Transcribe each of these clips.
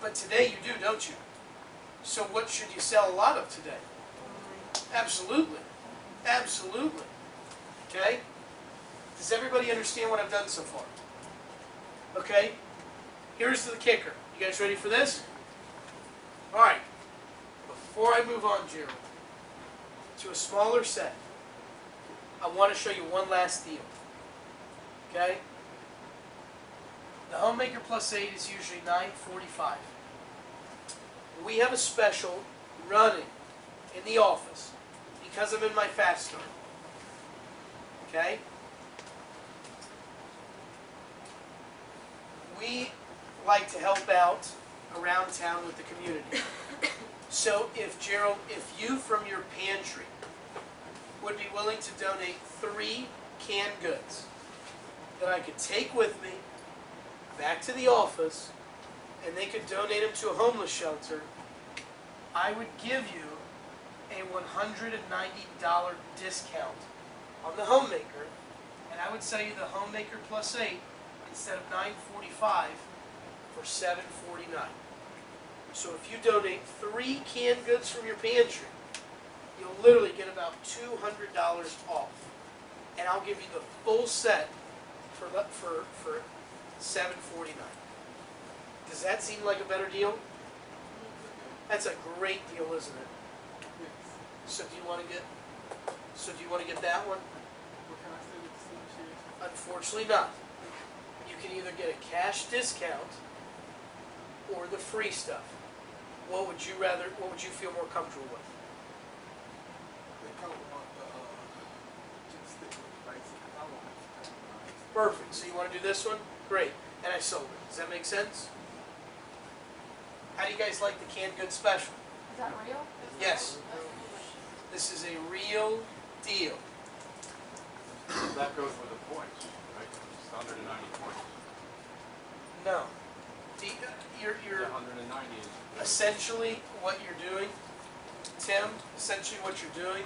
But today you do, don't you? So what should you sell a lot of today? Absolutely. Absolutely. Okay? Does everybody understand what I've done so far? Okay? Here's the kicker. You guys ready for this? Alright. Before I move on, Gerald, to a smaller set, I want to show you one last deal. Okay? The Homemaker Plus 8 is usually $9.45. We have a special running in the office because I'm in my fast start. Okay? We like to help out around town with the community. So if Gerald, if you from your pantry would be willing to donate 3 canned goods that I could take with me back to the office and they could donate them to a homeless shelter, I would give you a $190 discount on the Homemaker, and I would sell you the Homemaker Plus 8 instead of $9.45 for $7.49. So if you donate 3 canned goods from your pantry, you'll literally get about $200 off, and I'll give you the full set for $7.49. Does that seem like a better deal? That's a great deal, isn't it? So do you want to get? So do you want to get that one? Unfortunately, not. You can either get a cash discount or the free stuff. What would you rather? What would you feel more comfortable with? Perfect. So you want to do this one? Great. And I sold it. Does that make sense? How do you guys like the canned goods special? Is that real? Yes. This is a real deal. That goes with the points, right? It's 190 points. No. You're 190 is essentially what you're doing, Tim, essentially what you're doing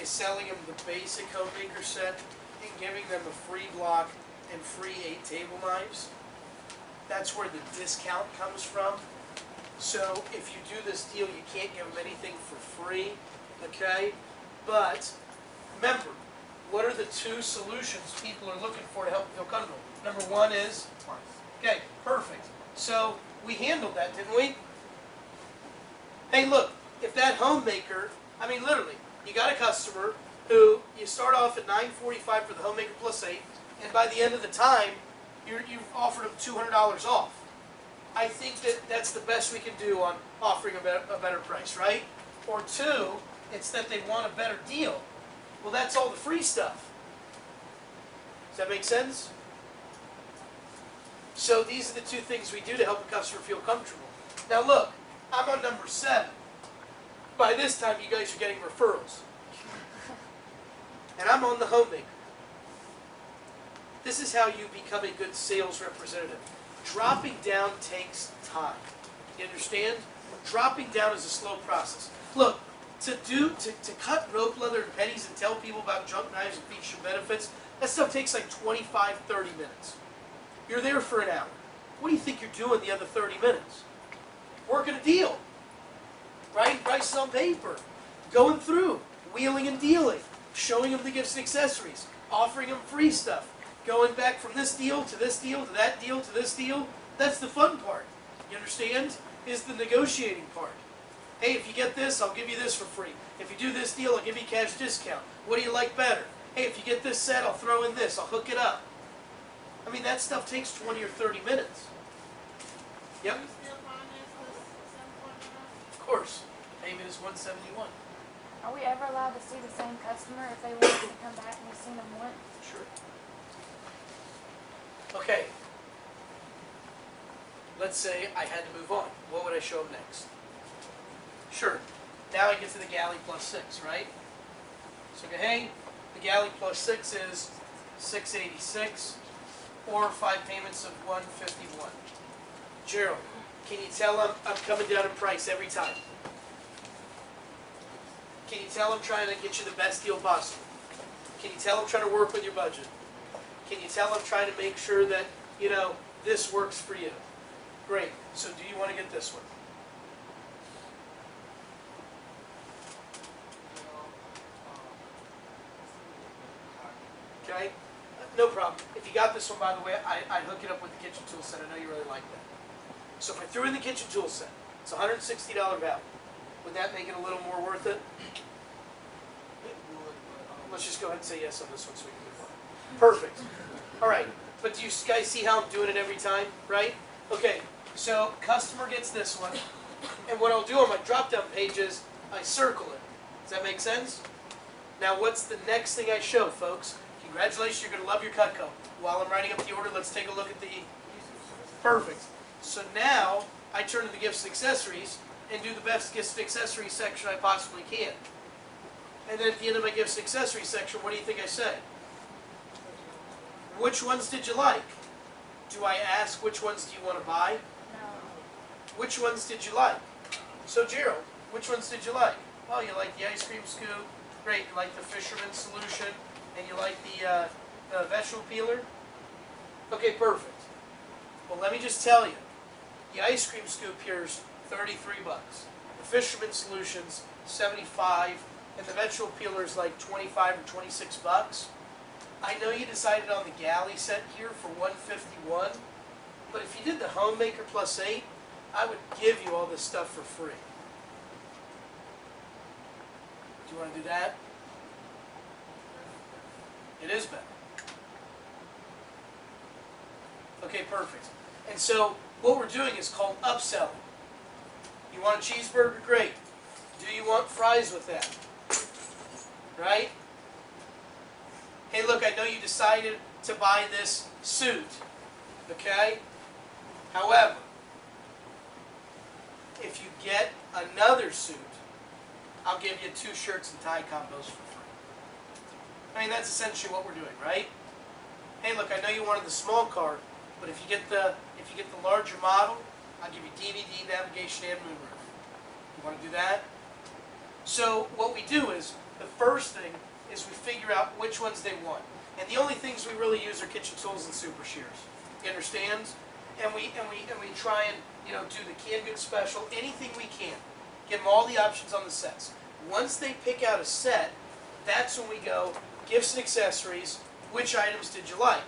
is selling them the basic Homemaker set and giving them a free block and free 8 table knives. That's where the discount comes from. So if you do this deal, you can't give them anything for free, okay? But remember, what are the 2 solutions people are looking for to help them feel comfortable? Number 1 is, okay, perfect. So we handled that, didn't we? Hey, look, if that Homemaker, I mean, literally, you got a customer who you start off at $9.45 for the Homemaker Plus 8, and by the end of the time, you've offered them $200 off. I think that's the best we can do on offering a better price, right? Or 2, it's that they want a better deal. Well, that's all the free stuff. Does that make sense? So these are the 2 things we do to help a customer feel comfortable. Now look, I'm on number 7. By this time, you guys are getting referrals. And I'm on the Homemaker. This is how you become a good sales representative. Dropping down takes time. You understand? Dropping down is a slow process. Look, to cut rope leather and pennies and tell people about junk knives and feature benefits, that stuff takes like 25, 30 minutes. You're there for an hour. What do you think you're doing the other 30 minutes? Working a deal. Writing prices on paper. Going through. Wheeling and dealing. Showing them the gifts and accessories. Offering them free stuff. Going back from this deal to this deal to that deal to this deal. That's the fun part. You understand? Is the negotiating part. Hey, if you get this, I'll give you this for free. If you do this deal, I'll give you a cash discount. What do you like better? Hey, if you get this set, I'll throw in this. I'll hook it up. I mean, that stuff takes 20 or 30 minutes. Yep. Of course. Payment is $171. Are we ever allowed to see the same customer if they want to come back and we've seen them once? Sure. Okay. Let's say I had to move on. What would I show them next? Sure. Now I get to the Galley Plus 6, right? So, hey, the Galley Plus 6 is $686 or 5 payments of $151. Gerald, can you tell I'm coming down in price every time? Can you tell I'm trying to get you the best deal possible? Can you tell I'm trying to work with your budget? Can you tell I'm trying to make sure that, this works for you? Great. So do you want to get this one? Okay? No problem. If you got this one, by the way, I'd hook it up with the kitchen tool set. I know you really like that. So if I threw in the kitchen tool set, it's $160 value. Would that make it a little more worth it? Let's just go ahead and say yes on this one so we can move on. Perfect. All right. But do you guys see how I'm doing it every time, right? Okay. So customer gets this one. And what I'll do on my drop-down page is I circle it. Does that make sense? Now what's the next thing I show, folks? Congratulations, you're going to love your Cutco. While I'm writing up the order, let's take a look at the... Perfect. So now I turn to the gifts and accessories and do the best gifts and accessories section I possibly can. And then at the end of my gifts and accessories section, what do you think I say? Which ones did you like? Do I ask which ones do you want to buy? No. Which ones did you like? So Gerald, which ones did you like? Oh, you like the ice cream scoop. Great. You like the fisherman's solution. And you like the vegetable peeler? Okay, perfect. Well, let me just tell you. The ice cream scoop here is $33. The fisherman's solution's $75. And the vegetable peeler is like $25 or $26. I know you decided on the galley set here for $151, but if you did the homemaker plus 8, I would give you all this stuff for free. Do you want to do that? It is better. Okay, perfect. And so what we're doing is called upselling. You want a cheeseburger? Great. Do you want fries with that? Right? Hey, look, I know you decided to buy this suit, okay? However, if you get another suit, I'll give you 2 shirts and tie combos for free. I mean, that's essentially what we're doing, right? Hey, look, I know you wanted the small car, but if you get the larger model, I'll give you DVD, navigation, and moonroof. You want to do that? So what we do is, the first thing is we figure out which ones they want. And the only things we really use are kitchen tools and super shears. You understand? And we try and, you know, do the canned goods special, anything we can. Give them all the options on the sets. Once they pick out a set, that's when we go, gifts and accessories, which items did you like?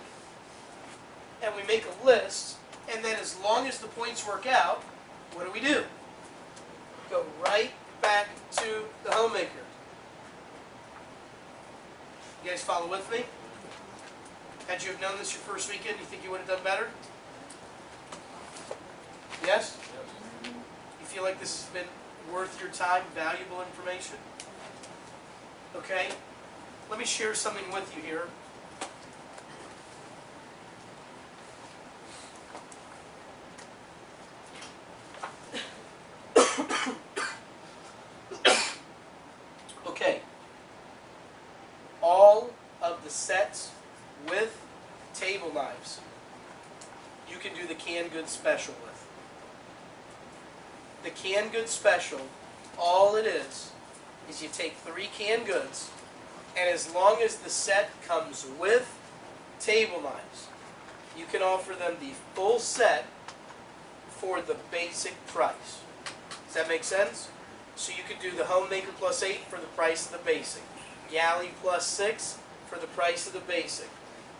And we make a list, and then as long as the points work out, what do? Go right back to the homemaker. You guys follow with me? Had you have known this your first weekend, you think you would have done better? Yes? You feel like this has been worth your time, valuable information? Okay. Let me share something with you here. Okay. All of the sets with table knives you can do the canned goods special with. The canned goods special, all it is you take 3 canned goods, and as long as the set comes with table knives, you can offer them the full set for the basic price. Does that make sense? So you could do the homemaker plus 8 for the price of the basic. Galley plus 6 for the price of the basic.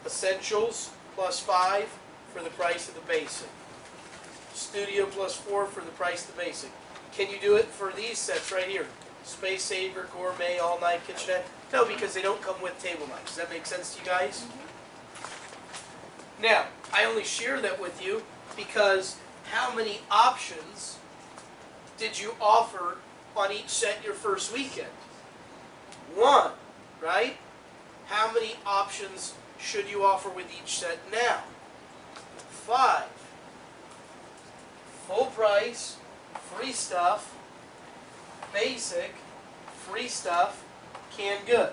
Essentials plus 5 for the price of the basic. Studio plus 4 for the price of the basic. Can you do it for these sets right here? Space Saver, Gourmet, All Night Kitchenette? No, because they don't come with table knives. Does that make sense to you guys? Now, I only share that with you because how many options did you offer on each set your first weekend? 1, right? How many options should you offer with each set now? 5. Full price, free stuff, basic, free stuff, canned good.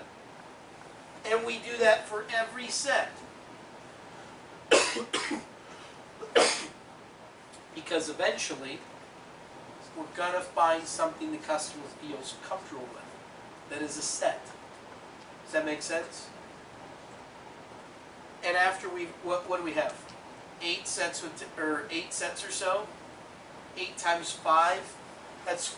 And we do that for every set. Because eventually, we're going to find something the customer feels comfortable with that is a set. Does that make sense? And after what do we have? 8 sets or so. 8 times 5, that's